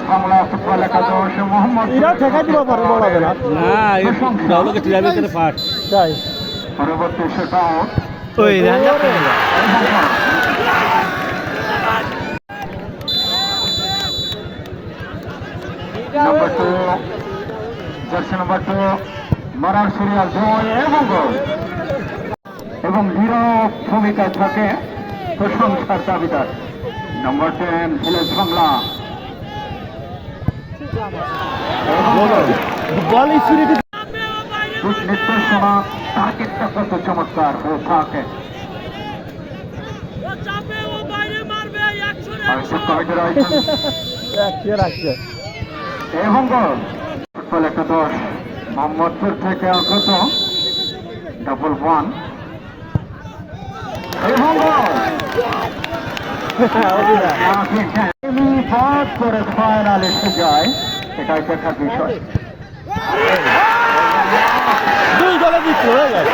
Bangla football একাদশ মোহাম্মদ এরা ঠেকাই দিবা পারে বলা যাবে না। না এই টিরার ভিতরে ফাট তাই পরবর্তী শট আউট ওই রান যাচ্ছে নম্বর 2 জার্সি নম্বর 2 মারার সিরিয়াল 2 এবং গোল এবং নীরব ভূমিকায় থাকে প্রশংসার দাবিদার নম্বর 10 ভিলেজ বাংলা বল স্পিরিট নির্দেশনা টার্গেটটা কত চমৎকার হয়ে থাকে এবং গোল ফুটবল একাদশ মোহাম্মদপুর থেকে আগত ডাবল 1 এবং গোল ফাঁক করে ফাইনাল এসে যায় এটাই দেখার বিষয় দুই দলে জিতছে হয়ে গেছে